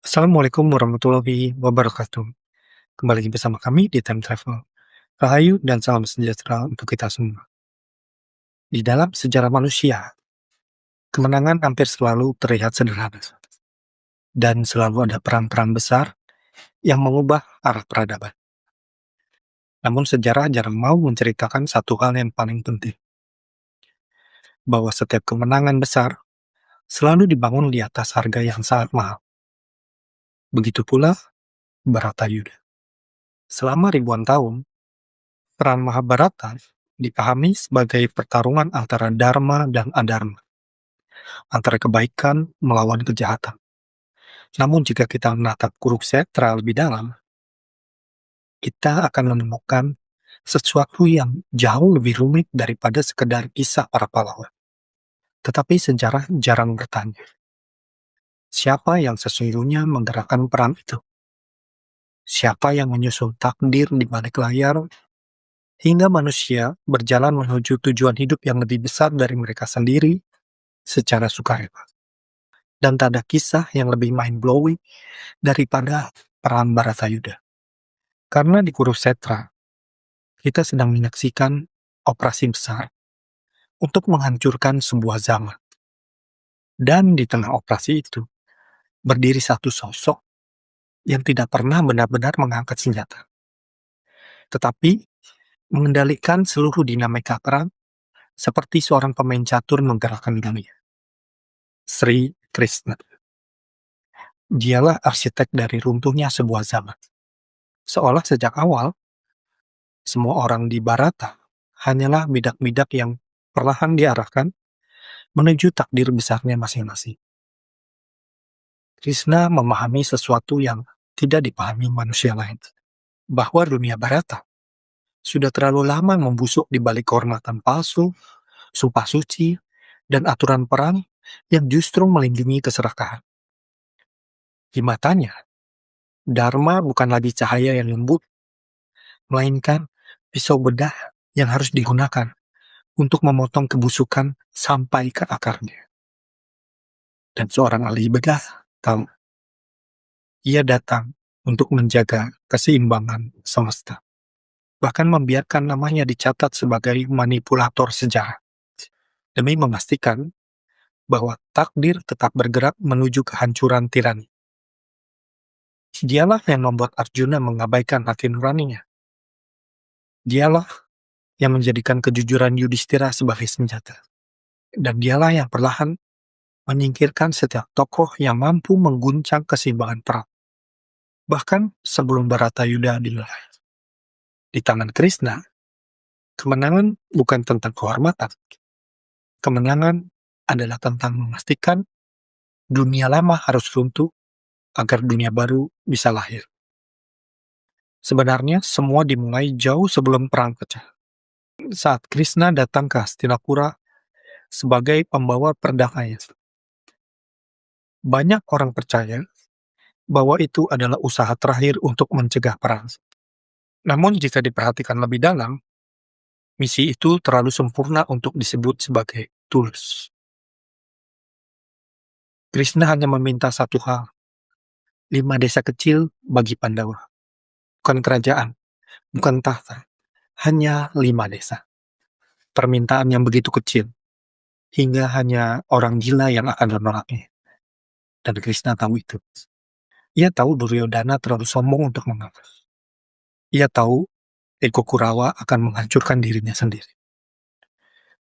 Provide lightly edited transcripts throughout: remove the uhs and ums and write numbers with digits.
Assalamualaikum warahmatullahi wabarakatuh. Kembali lagi bersama kami di Time Travel. Rahayu dan salam sejahtera untuk kita semua. Di dalam sejarah manusia, kemenangan hampir selalu terlihat sederhana. Dan selalu ada perang-perang besar yang mengubah arah peradaban. Namun sejarah jarang mau menceritakan satu hal yang paling penting. Bahwa setiap kemenangan besar selalu dibangun di atas harga yang sangat mahal. Begitu pula Bharatayuda. Selama ribuan tahun, Perang Mahabharata dipahami sebagai pertarungan antara Dharma dan Adharma, antara kebaikan melawan kejahatan. Namun jika kita menatap Kurukshetra lebih dalam, kita akan menemukan sesuatu yang jauh lebih rumit daripada sekedar kisah para pahlawan. Tetapi sejarah jarang bertanya, siapa yang sesungguhnya menggerakkan perang itu? Siapa yang menyusun takdir di balik layar hingga manusia berjalan menuju tujuan hidup yang lebih besar dari mereka sendiri secara sukarela. Dan tak ada kisah yang lebih mind-blowing daripada perang Bharatayuda. Karena di Kurukshetra, kita sedang menyaksikan operasi besar untuk menghancurkan sebuah zaman. Dan di tengah operasi itu, berdiri satu sosok yang tidak pernah benar-benar mengangkat senjata. Tetapi mengendalikan seluruh dinamika perang seperti seorang pemain catur menggerakkan dunia. Sri Krishna. Dialah arsitek dari runtuhnya sebuah zaman. Seolah sejak awal, semua orang di Bharata hanyalah bidak-bidak yang perlahan diarahkan menuju takdir besarnya masing-masing. Krishna memahami sesuatu yang tidak dipahami manusia lain, bahwa dunia Bharata sudah terlalu lama membusuk di balik kehormatan palsu, sumpah suci, dan aturan perang yang justru melindungi keserakahan. Di matanya, Dharma bukan lagi cahaya yang lembut, melainkan pisau bedah yang harus digunakan untuk memotong kebusukan sampai ke akarnya. Dan seorang ahli bedah tahu, ia datang untuk menjaga keseimbangan semesta. Bahkan membiarkan namanya dicatat sebagai manipulator sejarah, demi memastikan bahwa takdir tetap bergerak menuju kehancuran tirani. Dialah yang membuat Arjuna mengabaikan hati nuraninya. Dialah yang menjadikan kejujuran Yudhistira sebagai senjata. Dan dialah yang perlahan menyingkirkan setiap tokoh yang mampu mengguncang keseimbangan perang. Bahkan sebelum Bharatayuda dimulai. Di tangan Krishna, kemenangan bukan tentang kehormatan. Kemenangan adalah tentang memastikan dunia lama harus runtuh agar dunia baru bisa lahir. Sebenarnya semua dimulai jauh sebelum perang pecah. Saat Krishna datang ke Hastinapura sebagai pembawa perdamaian. Banyak orang percaya bahwa itu adalah usaha terakhir untuk mencegah perang. Namun jika diperhatikan lebih dalam, misi itu terlalu sempurna untuk disebut sebagai tulus. Krishna hanya meminta satu hal, 5 desa kecil bagi Pandawa. Bukan kerajaan, bukan tahta, hanya 5 desa. Permintaan yang begitu kecil, hingga hanya orang gila yang akan menolaknya. Dan Krishna tahu itu. Ia tahu Duryodhana terlalu sombong untuk mengalah. Ia tahu ego Kurawa akan menghancurkan dirinya sendiri.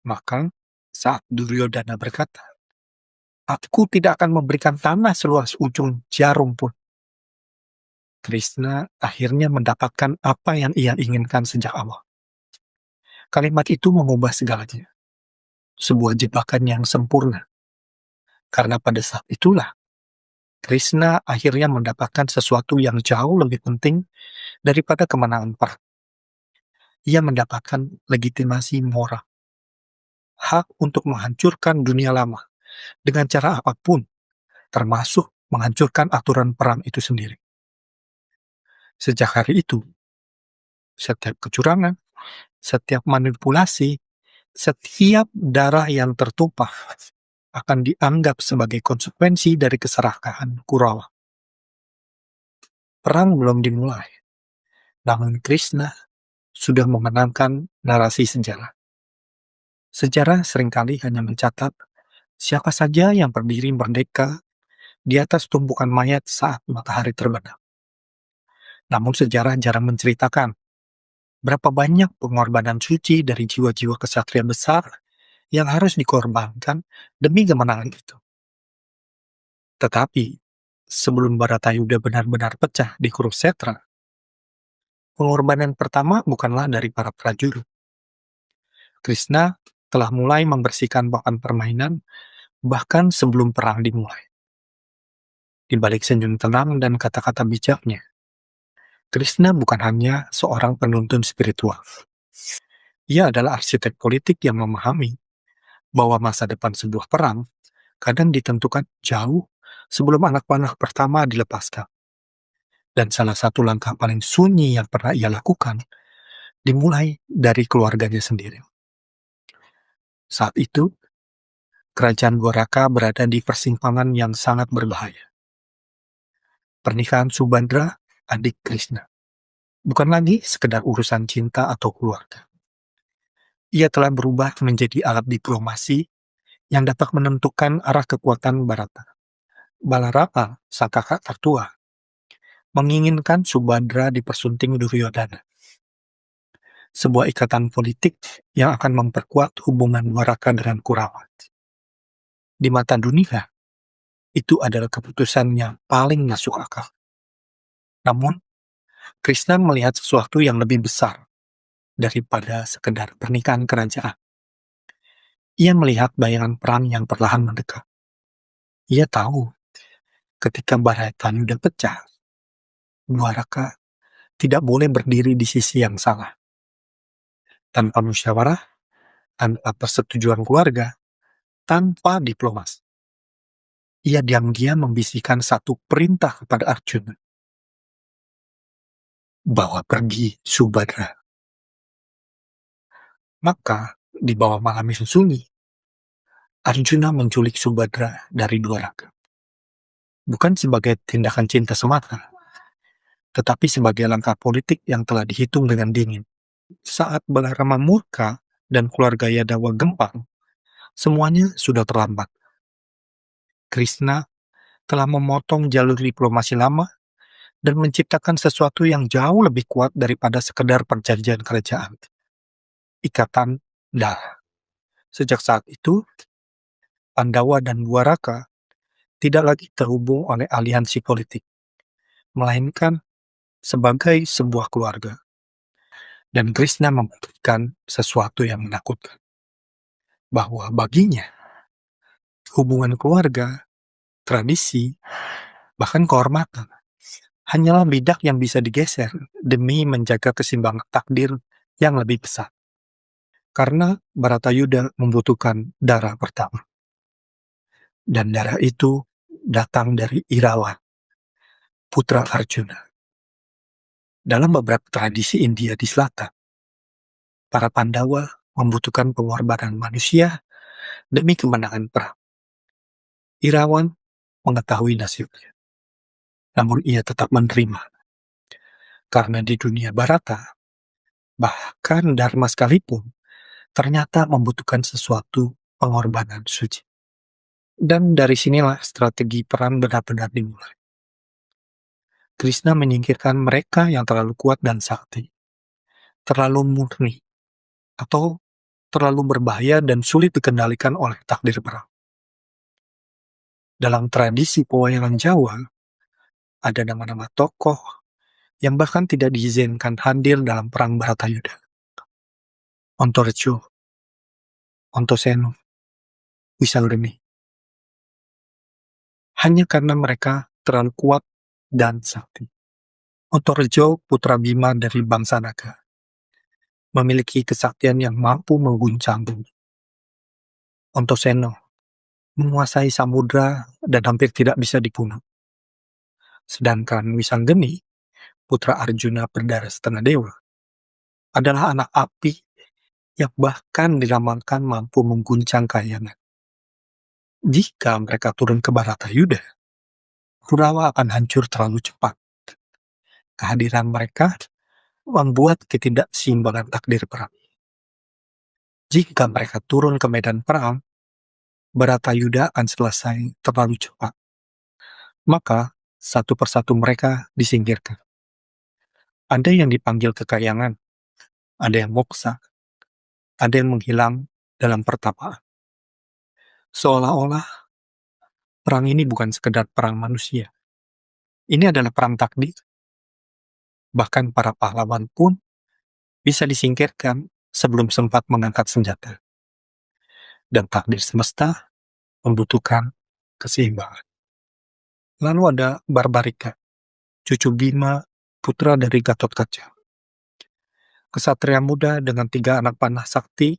Maka saat Duryodhana berkata, aku tidak akan memberikan tanah seluas ujung jarum pun. Krishna akhirnya mendapatkan apa yang ia inginkan sejak awal. Kalimat itu mengubah segalanya. Sebuah jebakan yang sempurna. Karena pada saat itulah, Krishna akhirnya mendapatkan sesuatu yang jauh lebih penting daripada kemenangan perang. Ia mendapatkan legitimasi moral. Hak untuk menghancurkan dunia lama dengan cara apapun, termasuk menghancurkan aturan perang itu sendiri. Sejak hari itu, setiap kecurangan, setiap manipulasi, setiap darah yang tertumpah akan dianggap sebagai konsekuensi dari keserakahan Kurawa. Perang belum dimulai, namun Krishna sudah memenangkan narasi sejarah. Sejarah seringkali hanya mencatat siapa saja yang berdiri merdeka di atas tumpukan mayat saat matahari terbenam. Namun sejarah jarang menceritakan berapa banyak pengorbanan suci dari jiwa-jiwa kesatria besar yang harus dikorbankan demi kemenangan itu. Tetapi, sebelum Baratayuda benar-benar pecah di Kurukshetra, pengorbanan pertama bukanlah dari para prajurit. Krishna telah mulai membersihkan papan permainan bahkan sebelum perang dimulai. Di balik senyum tenang dan kata-kata bijaknya, Krishna bukan hanya seorang penuntun spiritual. Ia adalah arsitek politik yang memahami bahwa masa depan sebuah perang kadang ditentukan jauh sebelum anak panah pertama dilepaskan. Dan salah satu langkah paling sunyi yang pernah ia lakukan dimulai dari keluarganya sendiri. Saat itu, kerajaan Dwaraka berada di persimpangan yang sangat berbahaya. Pernikahan Subandra, adik Krishna, bukan lagi sekedar urusan cinta atau keluarga. Ia telah berubah menjadi alat diplomasi yang dapat menentukan arah kekuatan Barata. Balarama, sang kakak tertua, menginginkan Subandra dipersunting Duryodhana. Sebuah ikatan politik yang akan memperkuat hubungan Dwaraka dengan Kurawa. Di mata dunia, itu adalah keputusan yang paling masuk akal. Namun, Krishna melihat sesuatu yang lebih besar daripada sekedar pernikahan kerajaan. Ia melihat bayangan perang yang perlahan mendekat. Ia tahu ketika Baratayuda pecah, Dwaraka tidak boleh berdiri di sisi yang salah. Tanpa musyawarah, tanpa persetujuan keluarga, tanpa diplomasi. Ia diam-diam membisikkan satu perintah kepada Arjuna. Bawa pergi Subadra. Maka, di bawah malam yang sunyi, Arjuna menculik Subadra dari Dwaraka. Bukan sebagai tindakan cinta semata, tetapi sebagai langkah politik yang telah dihitung dengan dingin. Saat Balarama murka dan keluarga Yadawa gempar, semuanya sudah terlambat. Krishna telah memotong jalur diplomasi lama dan menciptakan sesuatu yang jauh lebih kuat daripada sekedar perjanjian kerajaan. Ikatan darah. Sejak saat itu, Pandawa dan Dwaraka tidak lagi terhubung oleh aliansi politik, melainkan sebagai sebuah keluarga. Dan Krishna membuktikan sesuatu yang menakutkan. Bahwa baginya, hubungan keluarga, tradisi, bahkan kehormatan, hanyalah bidak yang bisa digeser demi menjaga keseimbangan takdir yang lebih besar. Karena Baratayuda membutuhkan darah pertama. Dan darah itu datang dari Irawan, putra Arjuna. Dalam beberapa tradisi India di selatan, para Pandawa membutuhkan pengorbanan manusia demi kemenangan perang. Irawan mengetahui nasibnya, namun ia tetap menerima. Karena di dunia Barata, bahkan Dharma sekalipun, ternyata membutuhkan sesuatu pengorbanan suci. Dan dari sinilah strategi perang benar-benar dimulai. Krishna menyingkirkan mereka yang terlalu kuat dan sakti, terlalu murni, atau terlalu berbahaya dan sulit dikendalikan oleh takdir perang. Dalam tradisi pewayangan Jawa, ada nama-nama tokoh yang bahkan tidak diizinkan hadir dalam perang Baratayuda. Antareja, Antasena, Wisaldeni. Hanya karena mereka terlalu kuat dan sakti. Antareja, putra Bima dari bangsa naga, memiliki kesaktian yang mampu mengguncang bumi. Antasena menguasai samudra dan hampir tidak bisa dibunuh. Sedangkan Wisanggeni, putra Arjuna berdarah setengah dewa, adalah anak api yang bahkan diramalkan mampu mengguncang kayangan. Jika mereka turun ke Baratayuda, Kurawa akan hancur terlalu cepat. Kehadiran mereka membuat ketidakseimbangan takdir perang. Jika mereka turun ke medan perang, Baratayuda akan selesai terlalu cepat. Maka, satu persatu mereka disingkirkan. Ada yang dipanggil kekayangan, ada yang moksa, ada yang menghilang dalam pertapaan. Seolah-olah perang ini bukan sekedar perang manusia. Ini adalah perang takdir. Bahkan para pahlawan pun bisa disingkirkan sebelum sempat mengangkat senjata. Dan takdir semesta membutuhkan keseimbangan. Lalu ada Barbarika, cucu Bima, putra dari Gatot Kaca. Kesatria muda dengan 3 anak panah sakti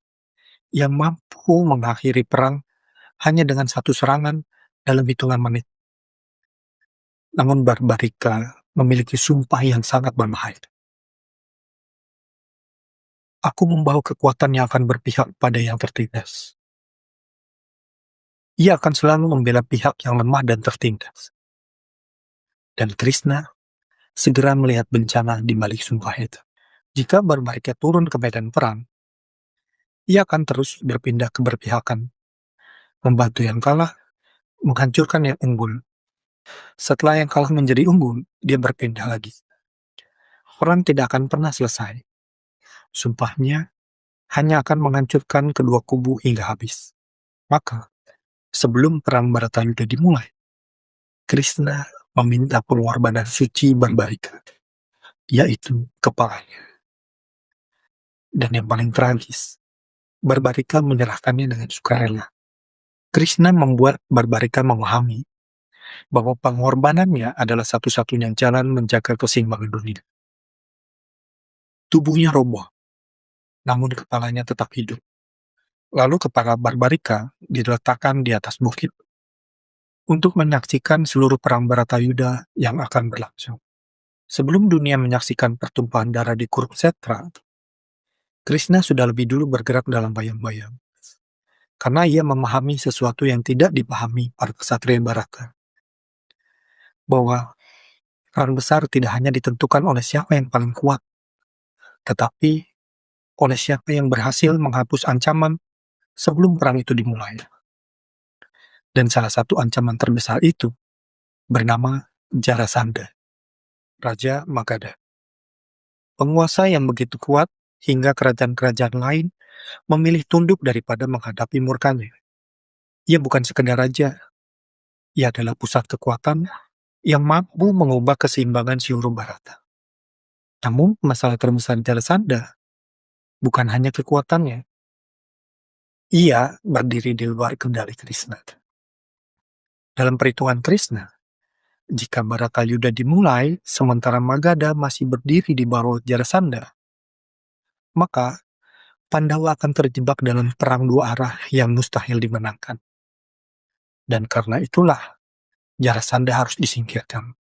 yang mampu mengakhiri perang hanya dengan satu serangan dalam hitungan menit. Namun Barbarika memiliki sumpah yang sangat berbahaya. Aku membawa kekuatan yang akan berpihak pada yang tertindas. Ia akan selalu membela pihak yang lemah dan tertindas. Dan Krishna segera melihat bencana di balik sumpah itu. Jika Barbarika turun ke medan perang, ia akan terus berpindah ke berpihakan, membantu yang kalah, menghancurkan yang unggul. Setelah yang kalah menjadi unggul, dia berpindah lagi. Perang tidak akan pernah selesai. Sumpahnya hanya akan menghancurkan kedua kubu hingga habis. Maka, sebelum perang Baratayuda dimulai, Krishna meminta pengorbanan suci Barbarika, yaitu kepalanya. Dan yang paling tragis, Barbarika menyerahkannya dengan sukarela. Krishna membuat Barbarika memahami bahwa pengorbanannya adalah satu-satunya jalan menjaga keseimbangan dunia. Tubuhnya roboh, namun kepalanya tetap hidup. Lalu kepala Barbarika diletakkan di atas bukit untuk menyaksikan seluruh perang Baratayuda yang akan berlangsung. Sebelum dunia menyaksikan pertumpahan darah di Kurukshetra, Krishna sudah lebih dulu bergerak dalam bayang-bayang. Karena ia memahami sesuatu yang tidak dipahami para kesatria Barata. Bahwa perang besar tidak hanya ditentukan oleh siapa yang paling kuat, tetapi oleh siapa yang berhasil menghapus ancaman sebelum perang itu dimulai. Dan salah satu ancaman terbesar itu bernama Jarasandha, Raja Magadha. Penguasa yang begitu kuat hingga kerajaan-kerajaan lain memilih tunduk daripada menghadapi murkanya. Ia bukan sekedar raja, ia adalah pusat kekuatan yang mampu mengubah keseimbangan seluruh Barata. Namun masalah terbesar Jarasandha bukan hanya kekuatannya. Ia berdiri di luar kendali Krishna. Dalam perhitungan Krishna, jika Baratayuda dimulai sementara Magadha masih berdiri di bawah Jarasandha, maka Pandawa akan terjebak dalam perang dua arah yang mustahil dimenangkan. Dan karena itulah, Jarasandha harus disingkirkan.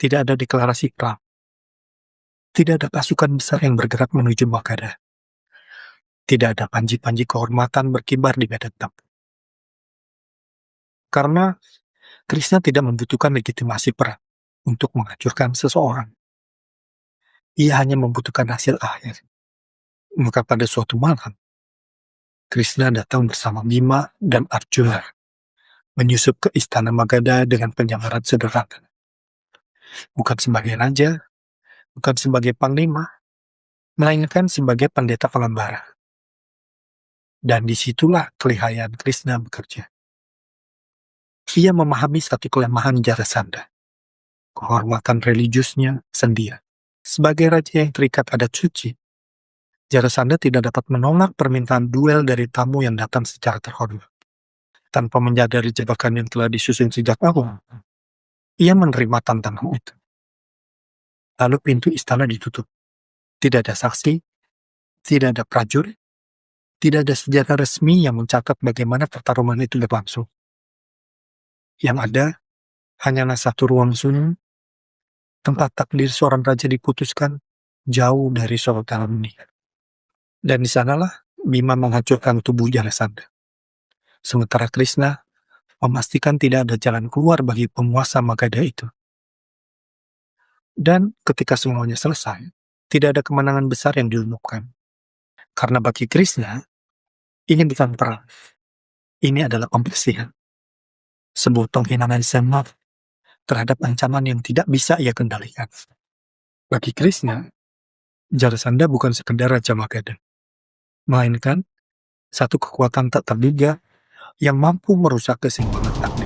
Tidak ada deklarasi perang. Tidak ada pasukan besar yang bergerak menuju Magadha. Tidak ada panji-panji kehormatan berkibar di medan tempur. Karena Krishna tidak membutuhkan legitimasi perang untuk menghancurkan seseorang. Ia hanya membutuhkan hasil akhir. Maka pada suatu malam, Krishna datang bersama Bima dan Arjuna, menyusup ke istana Magadha dengan penyamaran sederhana. Bukan sebagai raja, bukan sebagai panglima, melainkan sebagai pendeta pengembara. Dan disitulah kelihayan Krishna bekerja. Ia memahami satu kelemahan Jarasandha, kehormatan religiusnya sendiri. Sebagai raja yang terikat adat suci, Jarasandha tidak dapat menolak permintaan duel dari tamu yang datang secara terhormat. Tanpa menyadari jebakan yang telah disusun sejak awal, ia menerima tantangan itu. Lalu pintu istana ditutup. Tidak ada saksi, tidak ada prajurit, tidak ada sejarah resmi yang mencatat bagaimana pertarungan itu berlangsung. Yang ada hanyalah satu ruang sunyi, tempat takdir seorang raja diputuskan jauh dari sorotan dunia. Dan di sanalah Bima menghancurkan tubuh Jarasandha. Sementara Krishna memastikan tidak ada jalan keluar bagi penguasa Magadha itu. Dan ketika semuanya selesai, tidak ada kemenangan besar yang diumumkan. Karena bagi Krishna, ini bukan perang. Ini adalah pembersihan. Sebuah penghinaan semak terhadap ancaman yang tidak bisa ia kendalikan. Bagi Krishna, Jarasandha bukan sekedar Raja Magadha, melainkan satu kekuatan tak terduga yang mampu merusak keseimbangan takdir.